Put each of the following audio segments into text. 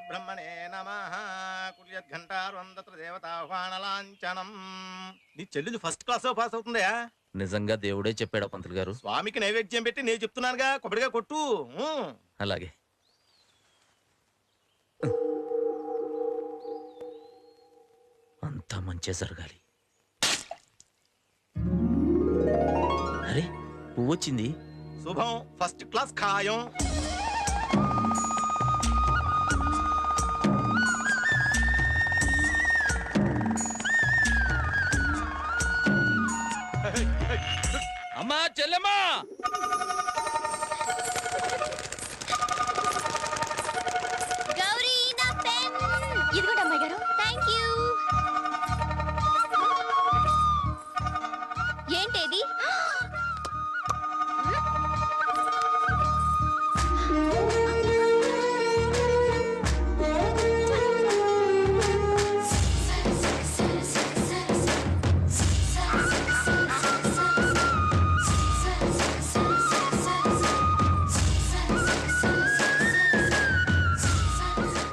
బ్రహ్మణే నమః కుల్యద్ఘంటారుందత్ర దేవతాహ్వానలాంఛనం. నీ చెల్లెలు ఫస్ట్ క్లాస్ లో పాస్ అవుతుందా? నిజంగా దేవుడే చెప్పాడా పంతులు గారు? స్వామికి నైవేద్యం పెట్టి నేను చెప్తున్నానుగా, కొబ్బరిగా కొట్టు. అలాగే. అంతా మంచి జరగాలి. అరే పువ్వు వచ్చింది. శుభం, ఫస్ట్ క్లాస్ ఖాయం. అమ్మా చెల్లెమ్మా, గౌరీ నా పెన్. ఇదిగోండి అమ్మాయి గారు. Thank you. ఏంటేది?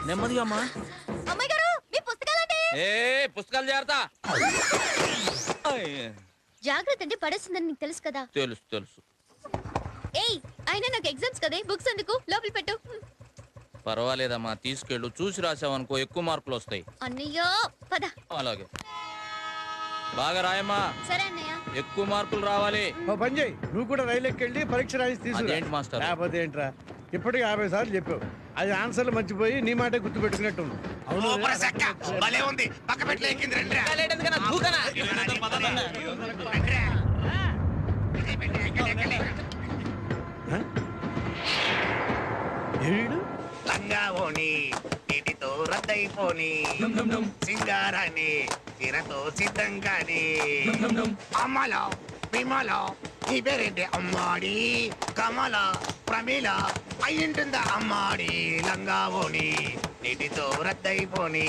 నెమ్మదిగా అమ్మా. అమ్మాయి గారు, మీ పుస్తకాలంటే. పుస్తకాలు జాగ్రత్త. జాగ్రత్త అంటే పడేస్తుందని నీకు తెలుసు కదా. తెలుసు తెలుసు. ఏయ్, అయినా నాకు ఎగ్జామ్స్ కదే, బుక్స్ ఎందుకు? లోపల పెట్టు. పర్వాలేదమ్మా, తీసుకెళ్ళు. చూసి రాసావనుకో ఎక్కువ మార్కులు వస్తాయి. అన్నయ్యో పద. అలాగే, బాగా రాయమ్మా. సరే అన్నయ్య. ఎక్కువ మార్కులు రావాలి. పని చేయి, నువ్వు కూడా రైలు ఎక్కెళ్ళి పరీక్ష రాసి తీసుకురా. అదేంటి మాస్టర్? లేకపోతే ఏంట్రా, ఇప్పటికి 50 సార్లు చెప్పావు. అది ఆన్సర్లు మర్చిపోయి నీ మాట గుర్తు పెట్టుకున్నట్టు లంగావోని నీటితో రద్దయిపోని సింగారాన్ని తీరతో సిద్ధంగాని అమ్మలో విమలో నీ పేరేంటి? అమ్మాడి కమల ప్రమీల అయ్యింటుందా అమ్మాడి. లంగావోని నీటితో రద్దయిపోని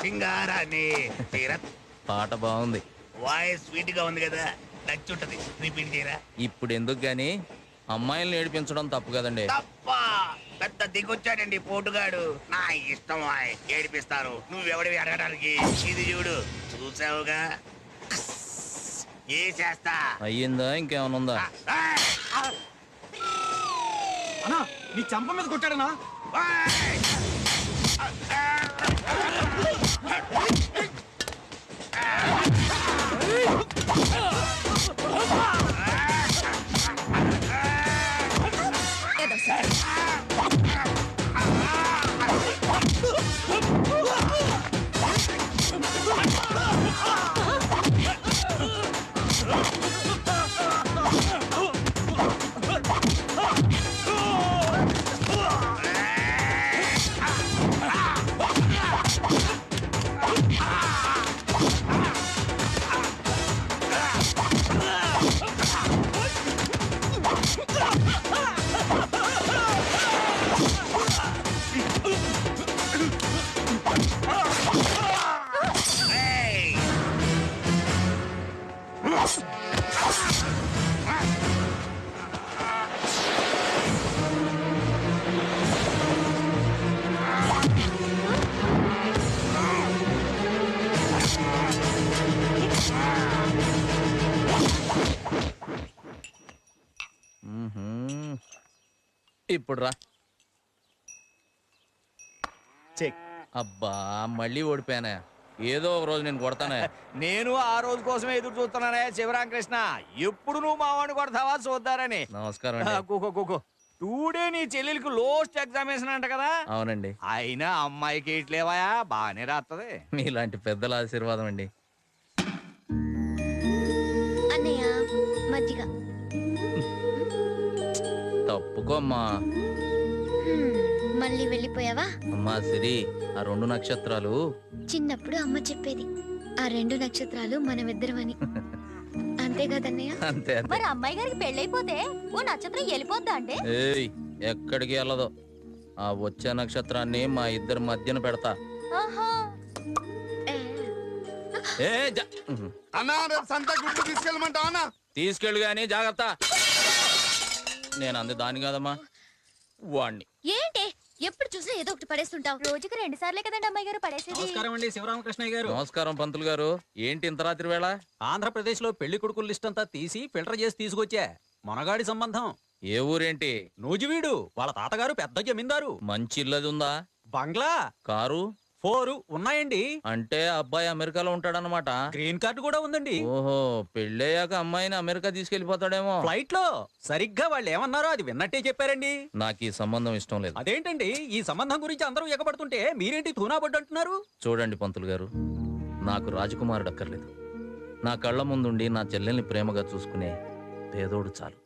సింగారాన్ని తీర. పాట బాగుంది. వాయిస్ స్వీట్ గా ఉంది కదా, నచ్చుంటది. రిపీట్ చేయరా. ఇప్పుడు ఎందుకు గాని అమ్మాయిల్ని ఏడిపించడం తప్పు కదండి. తప్ప పెద్ద దిగొచ్చాడండి పోటుగాడు. నా ఇష్టం, ఏడిపిస్తాను. నువ్వెవడివి అడగడానికి? ఇది చూడు, చూసావుగా. ఏ చేస్తా. అయ్యిందా ఇంకేమైనా ఉందా? అన్నా, నీ చంప మీద కొట్టాడనా? ఇప్పుడు రా. చెక్. అబ్బా మళ్ళీ ఓడిపోయానా? ఏదో ఒక రోజు నేను కొడతానే. నేను ఆ రోజు కోసమే ఎదురు చూస్తున్నానే శివరామకృష్ణ. ఎప్పుడు నువ్వు మావాడిని కొడతావా చూద్దారని. నమస్కారం. కూకో టూడే నీ చెల్లెలికి లోస్ట్ ఎగ్జామినేషన్ అంట కదా? అవునండి. అయినా అమ్మాయికి ఇట్లేవాయా, బాగానే రాత్తది. మీలాంటి పెద్దల ఆశీర్వాదం అండి. అన్నయ్య మజ్జిగ. తప్పుకోమ్మా. మళ్ళీ వెళ్ళిపోయావా? అమ్మా సిరి, ఆ 2 నక్షత్రాలు చిన్నప్పుడు అమ్మ చెప్పేది, ఆ 2 నక్షత్రాలు మనమిద్దరమని. అంతే కదన్నయ్య? అంతే. మరి అమ్మాయి గారికి పెళ్ళైపోతే ఓ నక్షత్రం వెళ్ళిపోద్దా అంటే? ఏయ్, ఎక్కడికి వెళ్ళదు. ఆ వచ్చే నక్షత్రాన్ని మా ఇద్దరి మధ్యన పెడతా. తీసుకెళ్ళు గాని జాగ్రత్త. నేను అంది దాన్ని కాదమ్మా, వాణ్ణి. ఏంటి ఎప్పుడు చూసినా ఏదో ఒకటి పడేస్తుంటావు. రోజుకి 2 సార్లే కదండి అమ్మాయి గారు పడేసేది. నమస్కారం అండి శివరామకృష్ణయ్య గారు. నమస్కారం పంతులు గారు. ఏంటి ఇంత రాత్రి వేళ? ఆంధ్రప్రదేశ్ లో పెళ్లి కొడుకుల లిస్ట్ అంతా తీసి ఫిల్టర్ చేసి తీసుకొచ్చా. మొనగాడి సంబంధం. ఏ ఊరేంటి? నూజివీడు. వాళ్ళ తాతగారు పెద్ద జమీందారు. మంచి ఇల్లది ఉందా? బంగ్లా కారు 4 ఉన్నాయండి. అంటే అబ్బాయి అమెరికాలో ఉంటాడనమాట. గ్రీన్ కార్డు కూడా ఉందండి. ఓహో, పెళ్ళయ్యాక అమ్మాయిని అమెరికా తీసుకెళ్లిపోతాడేమో. ఫ్లైట్ లో సరిగ్గా వాళ్ళు ఏమన్నారో అది విన్నట్టే చెప్పారండి. నాకు ఈ సంబంధం ఇష్టం లేదు. అదేంటండి ఈ సంబంధం గురించి అందరూ ఎగబడుతుంటే మీరేంటి తూనాబడ్డు అంటున్నారు? చూడండి పంతులు గారు, నాకు రాజకుమారుడు అక్కర్లేదు. నా కళ్ళ ముందుండి నా చెల్లెల్ని ప్రేమగా చూసుకునే పేదోడు చాలు.